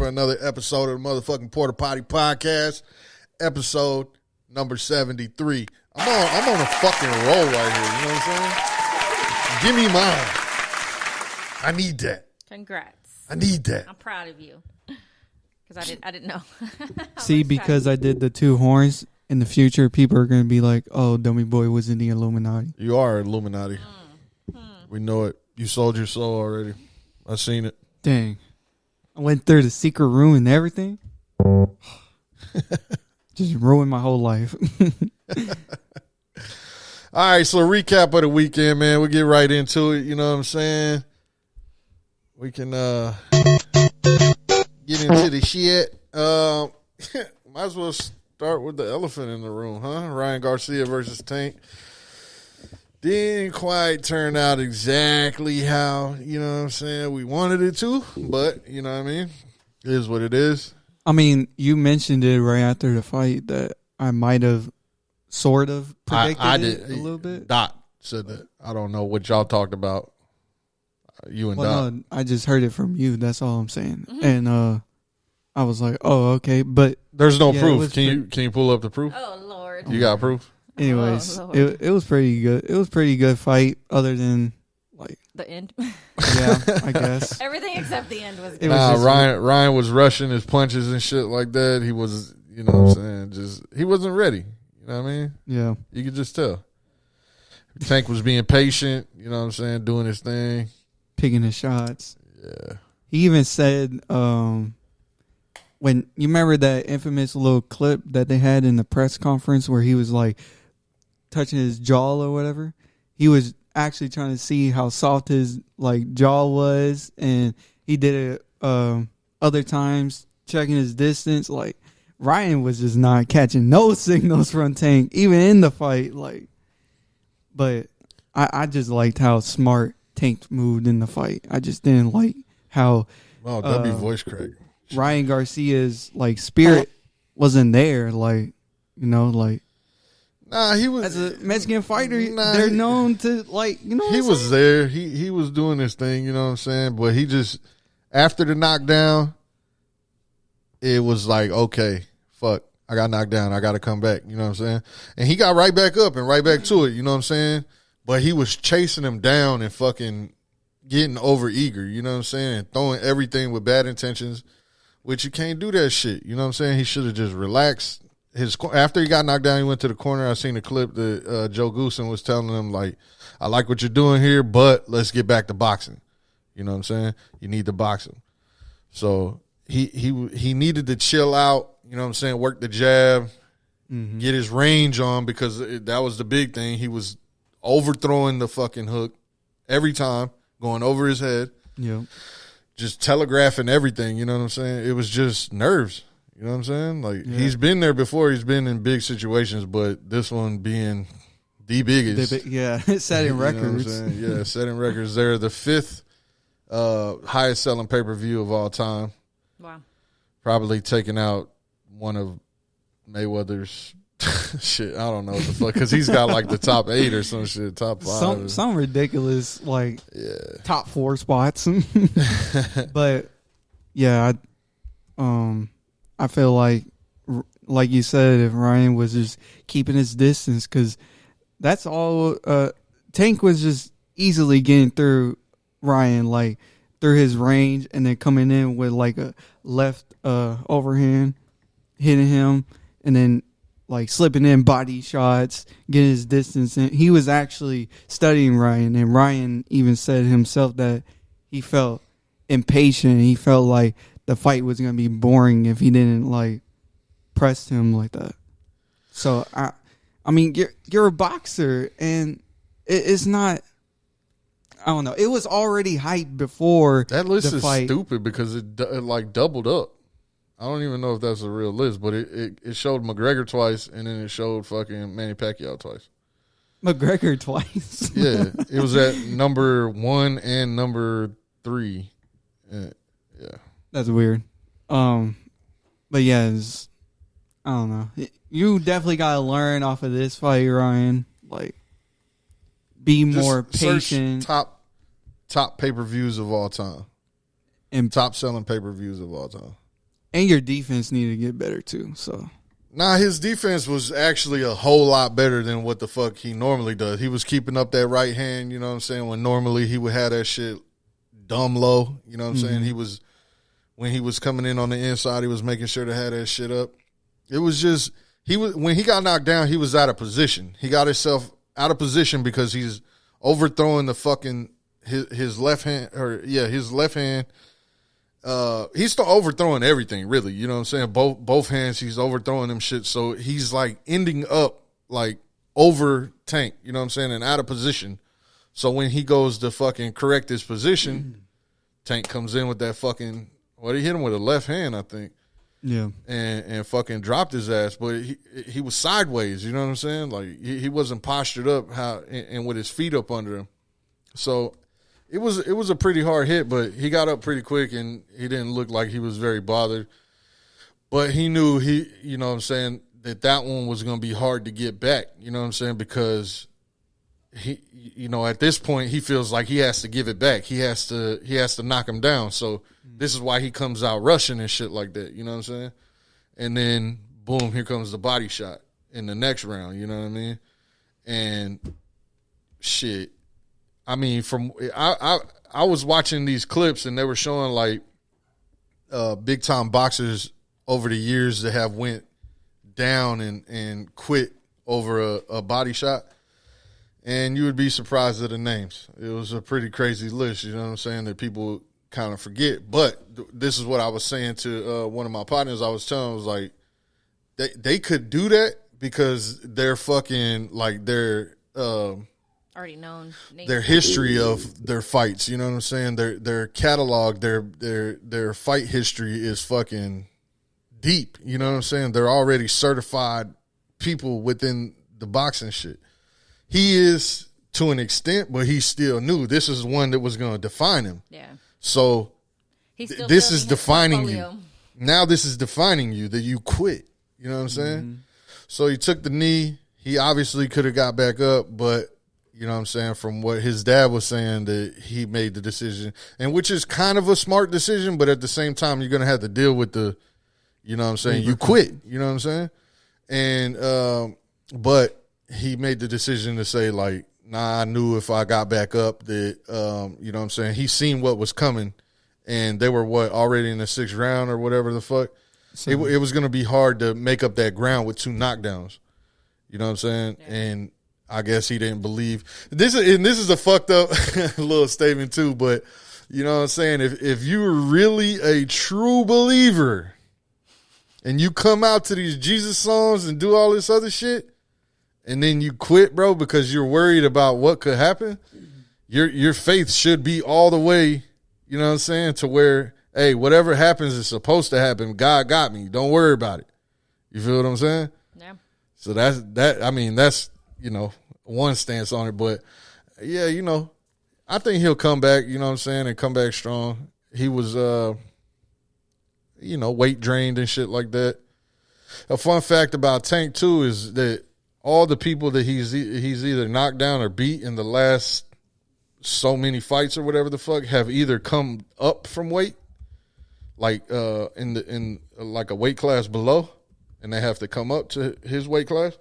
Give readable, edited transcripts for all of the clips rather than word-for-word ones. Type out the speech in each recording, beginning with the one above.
for another episode of the motherfucking Porta Poddy podcast, episode number 73. I'm on a fucking roll right here. You know what I'm saying? Give me mine. I need that. Congrats. I need that. I'm proud of you because I didn't know. See, because I did the two horns. In the future, people are going to be like, "Oh, Dummy Boy was in the Illuminati." You are Illuminati. We know it. You sold your soul already. I seen it. Dang. I went through the secret room and everything. Just ruined my whole life. All right, so recap of the weekend, man. We'll get right into it. You know what I'm saying? We can get into the shit. Might as well start with the elephant in the room, huh? Ryan Garcia versus Tank. Didn't quite turn out exactly how, you know what I'm saying, we wanted it to, but, you know what I mean? It is what it is. I mean, you mentioned it right after the fight that I might have sort of predicted I it did, a little bit. Dot said that. I don't know what y'all talked about, you and Dot. No, I just heard it from you. That's all I'm saying. Mm-hmm. And I was like, oh, okay. But there's no proof. Can you pull up the proof? Oh, Lord. You got proof? Anyways, it was pretty good. It was pretty good fight other than like the end. Yeah, I guess. Everything except the end was good. Ryan was rushing his punches and shit like that. He was, you know what I'm saying, he wasn't ready. You know what I mean? Yeah. You could just tell. Tank was being patient, you know what I'm saying, doing his thing. Picking his shots. Yeah. He even said, when you remember that infamous little clip that they had in the press conference where he was like touching his jaw or whatever, he was actually trying to see how soft his like jaw was, and he did it other times checking his distance. Like Ryan was just not catching no signals from Tank even in the fight, like. But I just liked how smart Tank moved in the fight. I just didn't like how that'd be voice crack. Ryan Garcia's like spirit wasn't there, like, you know, like. Nah, he was as a Mexican fighter. They're known to, like, you know. He was there. He was doing his thing. You know what I'm saying. But he just, after the knockdown, it was like, okay, fuck, I got knocked down. I got to come back. You know what I'm saying. And he got right back up and right back to it. You know what I'm saying. But he was chasing him down and fucking getting over eager. You know what I'm saying. And throwing everything with bad intentions, which you can't do that shit. You know what I'm saying. He should have just relaxed. After he got knocked down, he went to the corner. I seen a clip that Joe Goosen was telling him, like, I like what you're doing here, but let's get back to boxing. You know what I'm saying? You need to box him. So he needed to chill out, you know what I'm saying, work the jab, get his range on, because that was the big thing. He was overthrowing the fucking hook every time, going over his head. Yeah. Just telegraphing everything, you know what I'm saying? It was just nerves. You know what I'm saying? Like, he's been there before. He's been in big situations, but this one being the biggest. Setting records. Yeah, setting records. They're the fifth highest selling pay-per-view of all time. Wow. Probably taking out one of Mayweather's shit. I don't know what the fuck, because he's got like the top 8 or some shit, top 5. Some ridiculous, like, top 4 spots. But, yeah, I feel like you said, if Ryan was just keeping his distance, because that's all. Tank was just easily getting through Ryan, like through his range, and then coming in with like a left overhand, hitting him, and then like slipping in body shots, getting his distance. And he was actually studying Ryan, and Ryan even said himself that he felt impatient. He felt like the fight was going to be boring if he didn't like press him like that. So I mean, you're a boxer, and it's not. I don't know. It was already hyped before that list the is fight. Stupid because it like doubled up. I don't even know if that's a real list, but it showed McGregor twice, and then it showed fucking Manny Pacquiao twice. McGregor twice. Yeah, it was at number 1 and number 3. Yeah. That's weird. But yeah, I don't know. You definitely gotta learn off of this fight, Ryan. Like, be more patient. Top pay-per-views of all time, and top selling pay-per-views of all time. And your defense needed to get better too. So Nah, his defense was actually a whole lot better than what the fuck he normally does. He was keeping up that right hand, you know what I'm saying, when normally he would have that shit dumb low, you know what I'm saying? When he was coming in on the inside, he was making sure to have that shit up. It was just when he got knocked down, he was out of position. He got himself out of position because he's overthrowing the fucking his left hand his left hand. He's still overthrowing everything, really. You know what I'm saying? Both hands, he's overthrowing them shit. So he's like ending up like over Tank, you know what I'm saying, and out of position. So when he goes to fucking correct his position, Tank comes in with that fucking, he hit him with a left hand, I think. yeah, And fucking dropped his ass. But he was sideways, you know what I'm saying? Like he wasn't postured up and with his feet up under him. So it was a pretty hard hit, but he got up pretty quick and he didn't look like he was very bothered. But he knew you know what I'm saying, that one was going to be hard to get back, you know what I'm saying, because he, you know, at this point he feels like he has to give it back. He has to knock him down. So this is why he comes out rushing and shit like that, you know what I'm saying? And then boom, here comes the body shot in the next round, you know what I mean? And shit, I mean, I was watching these clips and they were showing like big time boxers over the years that have went down and quit over a body shot. And you would be surprised at the names. It was a pretty crazy list, you know what I'm saying, that people kind of forget. But this is what I was saying to one of my partners. I was telling him, I was like, they could do that because they're fucking like Already known. Their history of their fights, you know what I'm saying? Their catalog, their fight history is fucking deep, you know what I'm saying? They're already certified people within the boxing shit. He is to an extent, but he still knew this is one that was going to define him. Yeah. So this is defining you. Now this is defining you, that you quit, you know what I'm saying? Mm-hmm. So he took the knee. He obviously could have got back up, but you know what I'm saying, from what his dad was saying, that he made the decision, and which is kind of a smart decision, but at the same time, you're going to have to deal with the, you know what I'm saying, you quit, you know what I'm saying? And, but he made the decision to say, like, nah, I knew if I got back up that, you know what I'm saying, he seen what was coming, and they were, already in the 6th round or whatever the fuck. It was going to be hard to make up that ground with 2 knockdowns, you know what I'm saying? Yeah. And I guess he didn't believe this is a fucked up little statement too, but you know what I'm saying? If you're really a true believer and you come out to these Jesus songs and do all this other shit and then you quit, bro, because you're worried about what could happen, your faith should be all the way, you know what I'm saying, to where, hey, whatever happens is supposed to happen. God got me. Don't worry about it. You feel what I'm saying? Yeah. So that's you know, one stance on it, but yeah, you know, I think he'll come back, you know what I'm saying, and come back strong. He was, you know, weight drained and shit like that. A fun fact about Tank too is that all the people that he's either knocked down or beat in the last so many fights or whatever the fuck have either come up from weight, like in like a weight class below, and they have to come up to his weight class.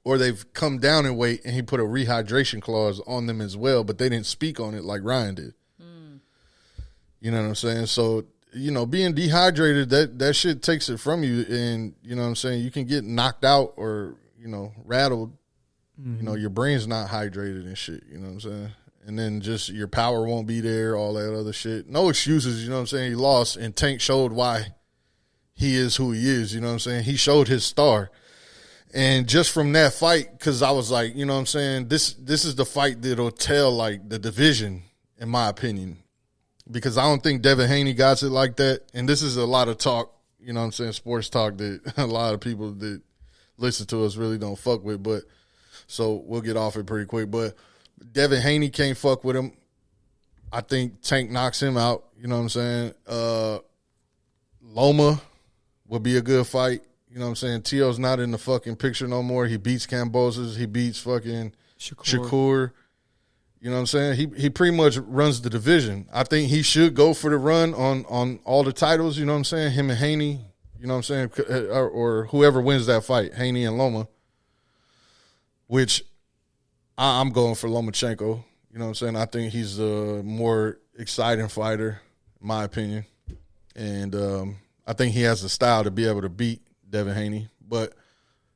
Or they've come down in weight and he put a rehydration clause on them as well, but they didn't speak on it like Ryan did. You know what I'm saying? So, you know, being dehydrated, that shit takes it from you, and, you know what I'm saying, you can get knocked out or, you know, rattled. Mm-hmm. You know, your brain's not hydrated and shit, you know what I'm saying? And then just your power won't be there, all that other shit. No excuses, you know what I'm saying? He lost, and Tank showed why he is who he is, you know what I'm saying? He showed his star. And just from that fight, because I was like, you know what I'm saying, this is the fight that'll tell, like, the division, in my opinion. Because I don't think Devin Haney got it like that. And this is a lot of talk, you know what I'm saying, sports talk that a lot of people that listen to us really don't fuck with. But so we'll get off it pretty quick. But Devin Haney can't fuck with him. I think Tank knocks him out, you know what I'm saying. Loma would be a good fight. You know what I'm saying? T.O.'s not in the fucking picture no more. He beats Cambosos. He beats fucking Shakur. You know what I'm saying? He pretty much runs the division. I think he should go for the run on all the titles. You know what I'm saying? Him and Haney. You know what I'm saying? Or whoever wins that fight, Haney and Loma. Which I'm going for Lomachenko. You know what I'm saying? I think he's a more exciting fighter, in my opinion. And I think he has the style to be able to beat Devin Haney. But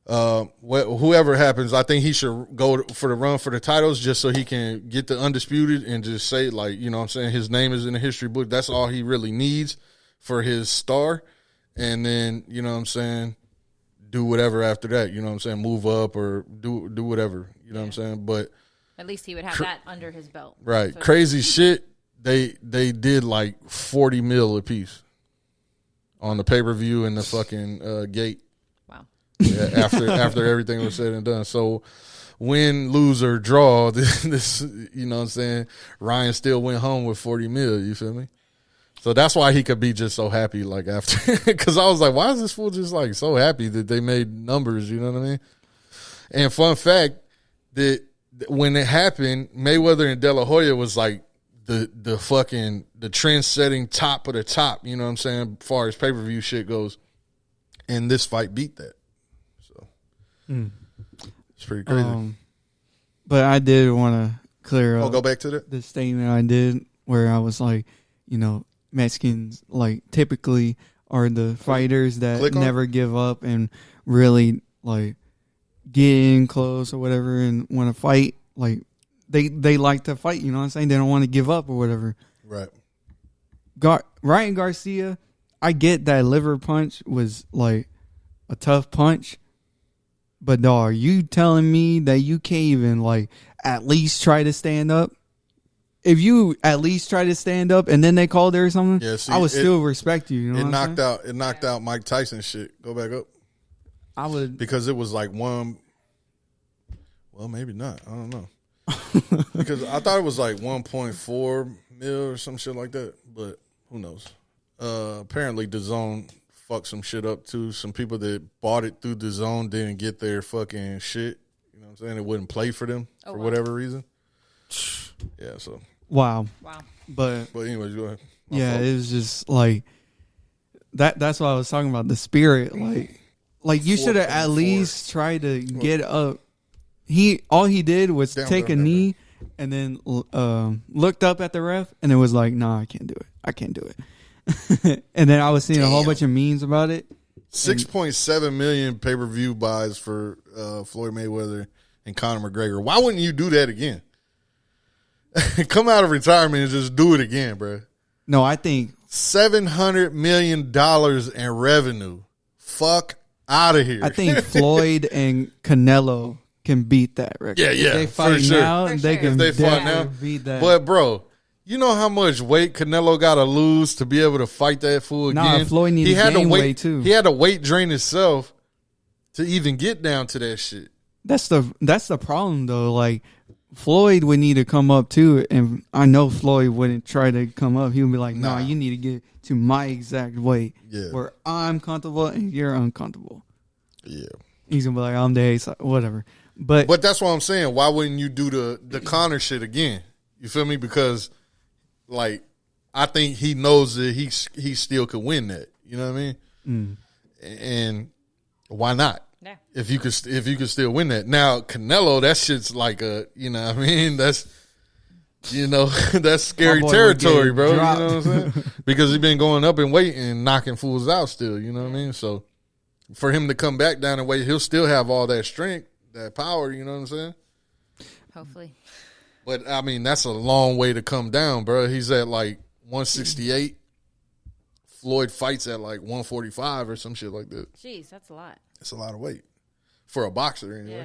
whoever happens, I think he should go for the run for the titles just so he can get the undisputed and just say, like, you know what I'm saying, his name is in the history book. That's all he really needs for his star. And then, you know what I'm saying, do whatever after that. You know what I'm saying, move up or do whatever. You know what I'm saying? But at least he would have that under his belt. Right. So crazy shit. They did like 40 mil a piece on the pay-per-view and the fucking gate. Wow. Yeah, after everything was said and done. So win, lose, or draw, this you know what I'm saying, Ryan still went home with 40 mil, you feel me? So that's why he could be just so happy, like, after. Because I was like, why is this fool just, like, so happy that they made numbers, you know what I mean? And fun fact, that when it happened, Mayweather and De La Hoya was, like, the fucking, the trend-setting top of the top, you know what I'm saying, as far as pay-per-view shit goes. And this fight beat that. So, it's pretty crazy. But I did want to clear up. Go back to that? The statement I did where I was like, you know, Mexicans, like, typically are the fighters that never give up and really, like, get in close or whatever and want to fight. Like, they like to fight, you know what I'm saying? They don't want to give up or whatever. Right. Ryan Garcia, I get that liver punch was, like, a tough punch. But, dog, are you telling me that you can't even, like, at least try to stand up? If you at least try to stand up and then they called it or something, yeah, see, I would still respect you. You know, it knocked out Mike Tyson shit. Go back up. I would, because it was like one. Well, maybe not. I don't know. Because I thought it was like 1.4 mil or some shit like that, but who knows? Apparently, DAZN fucked some shit up too. Some people that bought it through DAZN didn't get their fucking shit. You know what I'm saying? It wouldn't play for them for whatever reason. Yeah, so. Wow. But anyways, go ahead. My fault. It was just like that. That's what I was talking about. The spirit, like you should have at least tried to get up. All he did was take a knee and then looked up at the ref and it was like, nah, I can't do it. And then I was seeing a whole bunch of memes about it. 6.7 million pay-per-view buys for Floyd Mayweather and Conor McGregor. Why wouldn't you do that again? Come out of retirement and just do it again, bro. No, I think $700 million in revenue. Fuck out of here. I think Floyd and Canelo can beat that record. Yeah, if they fight for sure. now, they can beat that. But bro, you know how much weight Canelo got to lose to be able to fight that fool again? Nah, Floyd needed to gain weight too. He had to weight drain himself to even get down to that shit. That's the problem though. Like, Floyd would need to come up too, and I know Floyd wouldn't try to come up. He would be like, "Nah, you need to get to my exact weight where I'm comfortable and you're uncomfortable." Yeah, he's gonna be like, "I'm the ace, whatever." But that's what I'm saying. Why wouldn't you do the Conor shit again? You feel me? Because, like, I think he knows that he still could win that. You know what I mean? And why not? Yeah. If you could still win that. Now, Canelo, that shit's like a, you know what I mean? That's, you know, that's scary territory, bro. Dropped. You know what I'm saying? Because he's been going up in weight and knocking fools out still, you know what I mean? So for him to come back down in weight, he'll still have all that strength, that power, you know what I'm saying? Hopefully. But, I mean, that's a long way to come down, bro. He's at like 168. Floyd fights at like 145 or some shit like that. Jeez, that's a lot. It's a lot of weight for a boxer, anyway. Yeah.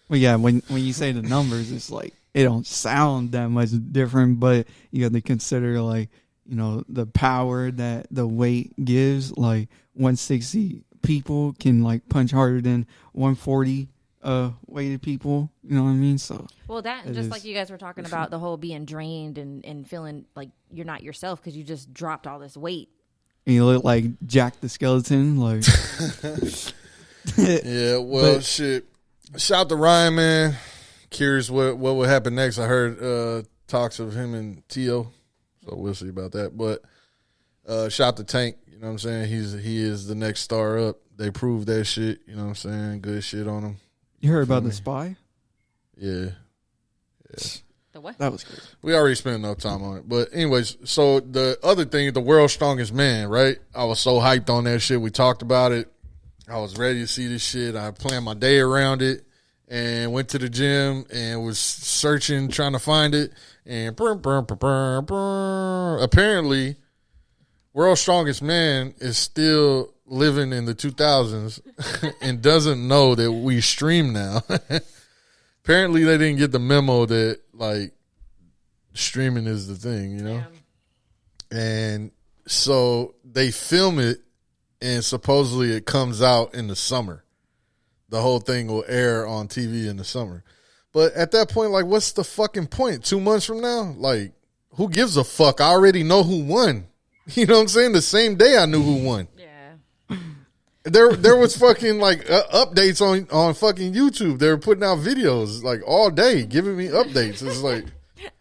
Well, yeah, when you say the numbers, it's like it don't sound that much different, but you got to consider, like, you know, the power that the weight gives. Like 160 people can like punch harder than 140 weighted people. You know what I mean? So well, that and just like you guys were talking about the whole being drained and feeling like you're not yourself because you just dropped all this weight. And you look like Jack the Skeleton, like. Yeah, well, shit. Shout out to Ryan, man. curious what would happen next. I heard talks of him and T.O., so we'll see about that. But shout out to Tank. You know what I'm saying? He is the next star up. They proved that shit. You know what I'm saying? Good shit on him. You heard about the spy? Yeah. The what? That was good. We already spent enough time on it. But anyways, so the other thing, the world's strongest man, right? I was so hyped on that shit. We talked about it. I was ready to see this shit. I planned my day around it and went to the gym and was searching, trying to find it. And apparently, world's strongest man is still living in the 2000s and doesn't know that we stream now. Apparently, they didn't get the memo that, like, streaming is the thing, you know? Yeah. And so they film it, and supposedly it comes out in the summer. The whole thing will air on TV in the summer. But at that point, like, what's the fucking point? 2 months from now? Like, who gives a fuck? I already know who won. You know what I'm saying? The same day I knew who won. Yeah. There was fucking like updates on fucking YouTube. They were putting out videos like all day, giving me updates. It's like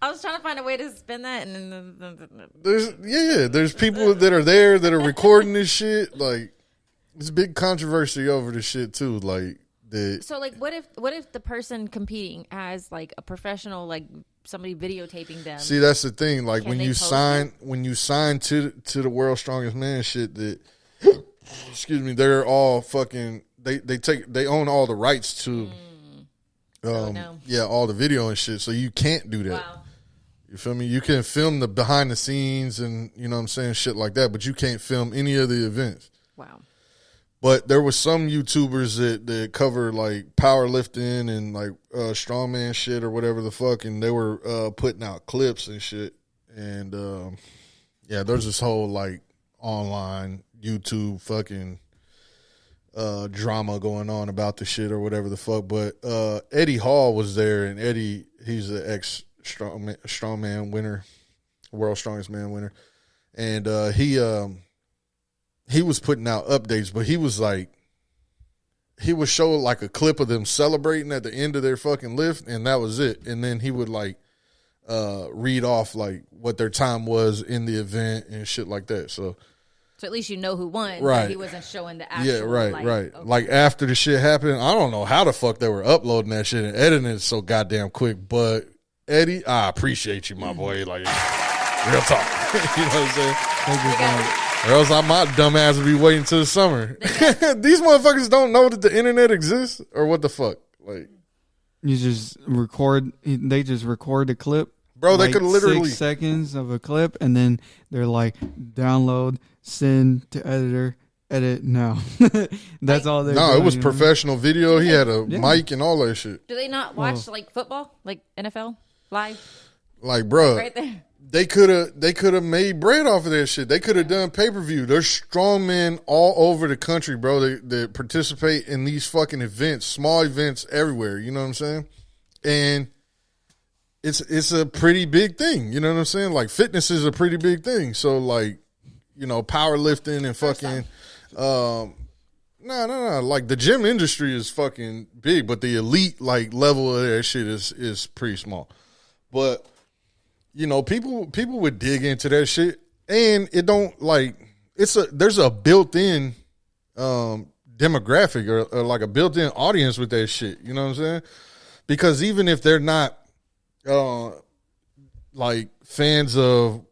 I was trying to find a way to spin that, and then there's people that are there that are recording this shit. Like, it's big controversy over this shit too. Like so like what if the person competing has like a professional, like somebody videotaping them? See, that's the thing. Like when you sign to the world's strongest man shit, that excuse me, they're all fucking they own all the rights to all the video and shit. So you can't do that. Wow. You feel me? You can film the behind the scenes and, you know what I'm saying, shit like that, but you can't film any of the events. Wow. But there was some YouTubers that cover like powerlifting and like strongman shit or whatever the fuck, and they were putting out clips and shit. And there's this whole like online YouTube fucking drama going on about the shit or whatever the fuck. But Eddie Hall was there, and Eddie, he's the ex strongman winner, world's strongest man winner, and he was putting out updates, but he would show like a clip of them celebrating at the end of their fucking lift, and that was it. And then he would like read off like what their time was in the event and shit like that. So at least you know who won. Right. He wasn't showing the actual. Yeah, right, like, right. Okay. Like after the shit happened, I don't know how the fuck they were uploading that shit and editing it so goddamn quick. But Eddie, I appreciate you, my boy. Like, real talk. You know what I'm saying? Or else my dumb ass would be waiting till the summer. These motherfuckers don't know that the internet exists, or what the fuck? Like, you just record. They just record the clip, bro. Like they could literally 6 seconds of a clip, and then they're like, download, send to editor, edit now. That's all they. No, it was professional video. He had a mic and all that shit. Do they not watch like football, like NFL live? Like, bro, right there. They could have made bread off of that shit. They could have done pay-per-view. There's strong men all over the country, bro, that participate in these fucking events, small events everywhere. You know what I'm saying? And it's a pretty big thing. You know what I'm saying? Like, fitness is a pretty big thing. So, like, you know, powerlifting and fucking no. Like, the gym industry is fucking big, but the elite, like, level of that shit is pretty small. But you know, people would dig into that shit, and it don't like there's a built-in demographic or like a built-in audience with that shit. You know what I'm saying? Because even if they're not like fans of,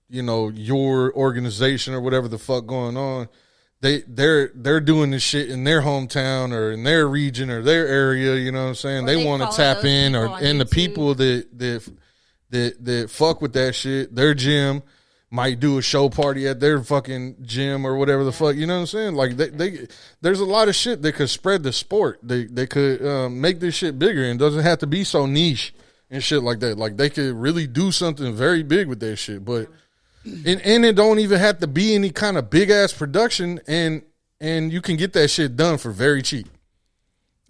you know, your organization or whatever the fuck going on, they're doing this shit in their hometown or in their region or their area. You know what I'm saying? They want to tap in, and the people that fuck with that shit, their gym might do a show party at their fucking gym or whatever the fuck, you know what I'm saying? Like, they there's a lot of shit that could spread the sport. They could make this shit bigger, and it doesn't have to be so niche and shit like that. Like, they could really do something very big with that shit. But and it don't even have to be any kind of big ass production, and you can get that shit done for very cheap.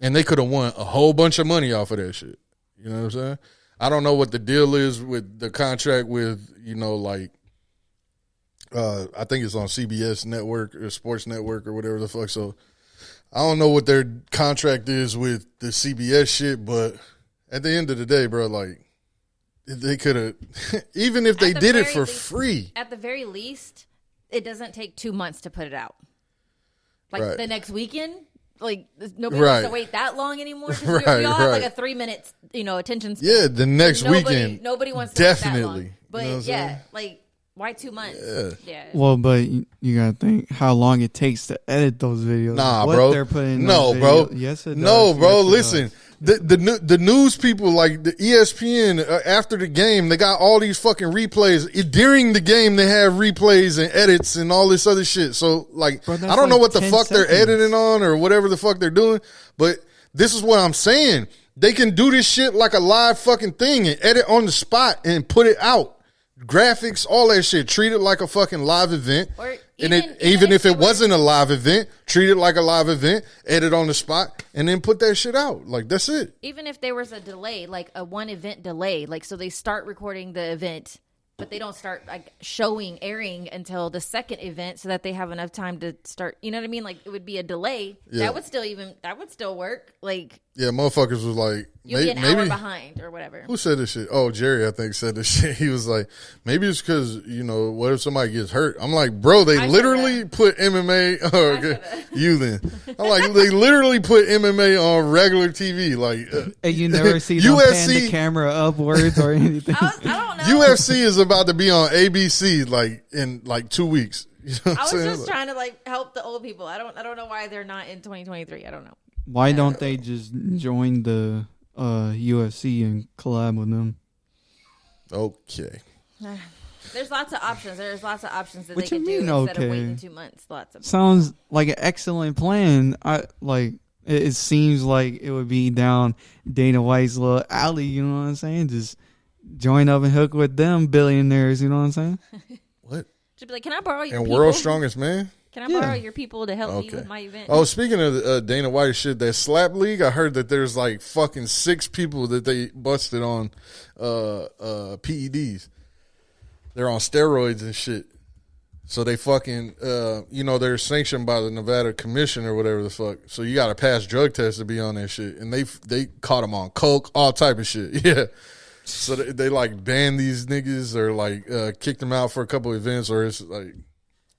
And they could have won a whole bunch of money off of that shit. You know what I'm saying? I don't know what the deal is with the contract with, you know, like, I think it's on CBS network or Sports Network or whatever the fuck. So I don't know what their contract is with the CBS shit, but at the end of the day, bro, like they could have, even if they did it for free. At the very least, it doesn't take 2 months to put it out. Like the next weekend, like nobody wants to wait that long anymore. We all have like a 3 minutes, attention span. Yeah, the next weekend. Nobody wants to definitely. Wait that long. But you know like why 2 months? Yeah. Well, but you gotta think how long it takes to edit those videos. Nah, what bro. They're putting no, bro. Yes, it does. No, bro. Yes, Listen. The news people like the ESPN after the game, they got all these fucking replays. During the game, they have replays and edits and all this other shit. So like, bro, I don't know what the fuck seconds. they're editing on or whatever the fuck they're doing, but this is what I'm saying. They can do this shit like a live fucking thing and edit on the spot and put it out. Graphics, all that shit. Treat it like a fucking live event. Or even if it wasn't a live event, treat it like a live event, edit on the spot, and then put that shit out. Like, that's it. Even if there was a delay, like a one event delay, like so they start recording the event, but they don't start like airing until the second event so that they have enough time to start, you know what I mean? Like it would be a delay. Yeah. That would still work. Like yeah, motherfuckers was like you'll be an hour behind or whatever. Who said this shit? Oh, Jerry, I think said this shit. He was like, maybe it's because, what if somebody gets hurt? I'm like, bro, they literally put MMA you then. I'm like, they literally put MMA on regular TV. Like and you never see them pan the camera upwards or anything. I don't know. UFC is about to be on ABC like in like 2 weeks. You know what I was I'm just trying to like help the old people. I don't know why they're not in 2023. I don't know. Why don't they just join the UFC and collab with them? Okay. There's lots of options. There's lots of options that What they can do instead of waiting 2 months. Lots of sounds like an excellent plan. It seems like it would be down Dana White's little alley. You know what I'm saying? Just join up and hook with them billionaires. You know what I'm saying? What? Just be like, can I borrow your And people? World's Strongest Man? Can I borrow your people to help me with my event? Oh, speaking of Dana White shit, that slap league, I heard that there's like fucking 6 people that they busted on PEDs. They're on steroids and shit. So they fucking, they're sanctioned by the Nevada Commission or whatever the fuck. So you got to pass drug tests to be on that shit. And they caught them on coke, all type of shit. Yeah. So they like banned these niggas or like kicked them out for a couple events, or it's like,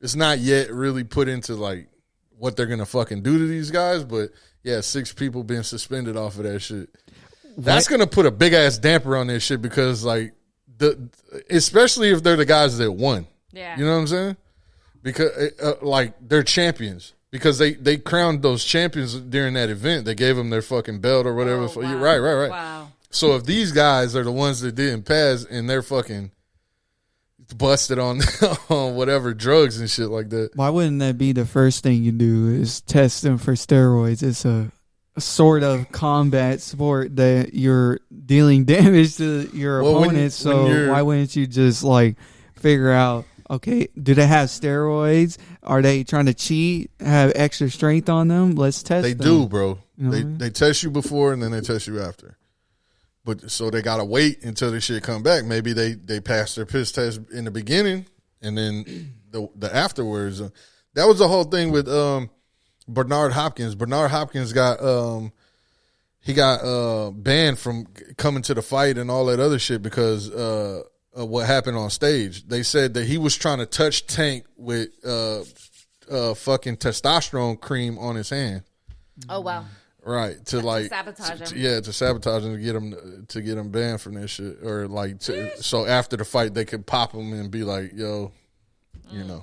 it's not yet really put into like what they're going to fucking do to these guys. But yeah, 6 people being suspended off of that shit. That's going to put a big ass damper on this shit because like, especially if they're the guys that won. Yeah. You know what I'm saying? Because like they're champions because they crowned those champions during that event. They gave them their fucking belt or whatever. Oh, wow. Right. Wow. So if these guys are the ones that didn't pass and they're fucking busted on on whatever drugs and shit like that. Why wouldn't that be the first thing you do is test them for steroids? It's a sort of combat sport that you're dealing damage to your opponent. So why wouldn't you just like figure out, okay, do they have steroids? Are they trying to cheat? Have extra strength on them? Let's test them. They do, bro. You know They test you before and then they test you after. But so they gotta wait until the shit come back. Maybe they pass their piss test in the beginning and then the afterwards. That was the whole thing with Bernard Hopkins. Bernard Hopkins got banned from coming to the fight and all that other shit because of what happened on stage. They said that he was trying to touch Tank with fucking testosterone cream on his hand. Oh wow. Right, to sabotage him. To sabotage him to get him banned from that shit, or like so after the fight they could pop him and be like, "Yo,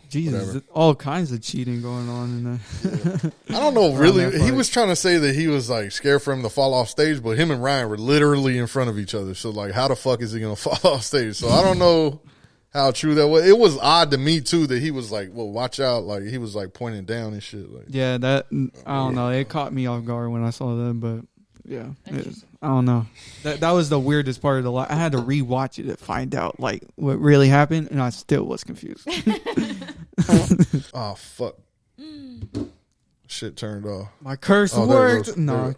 Jesus, whatever." All kinds of cheating going on in there. I don't know, really. He was trying to say that he was like scared for him to fall off stage, but him and Ryan were literally in front of each other. So like, how the fuck is he gonna fall off stage? So I don't know how true that was. It was odd to me too that he was like, "Well, watch out!" Like he was like pointing down and shit. Like, yeah, that I don't know. It caught me off guard when I saw that, but yeah, I don't know. That was the weirdest part of the live. I had to rewatch it to find out like what really happened, and I still was confused. oh fuck. Shit turned off. My curse worked. No,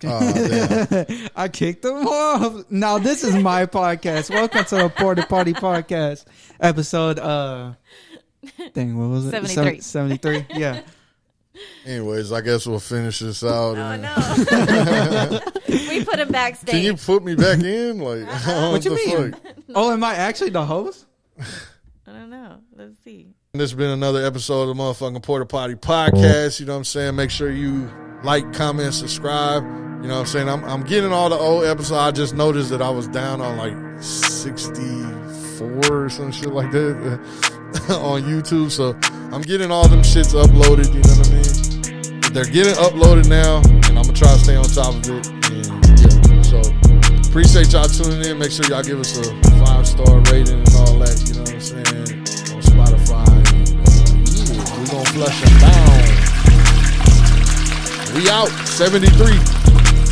I kicked them off. Now this is my podcast. Welcome to the Porta Poddy podcast, episode. Dang, what was it? 73. 73. Yeah. Anyways, I guess we'll finish this out. Oh no. We put him backstage. Can you put me back in? Like, What you mean? fuck? Oh, am I actually the host? I don't know. Let's see. This has been another episode of the motherfucking Porta Poddy podcast. You know what I'm saying? Make sure you like, comment, subscribe. You know what I'm saying? I'm getting all the old episodes. I just noticed that I was down on like 64 or some shit like that on YouTube. So I'm getting all them shits uploaded. You know what I mean? They're getting uploaded now, and I'm gonna try to stay on top of it. And yeah, so appreciate y'all tuning in. Make sure y'all give us a 5-star rating and all that. You know what I'm saying? On Spotify. And, yeah, we gonna flush them down. We out 73.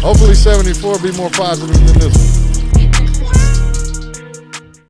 Hopefully 74 be more positive than this one.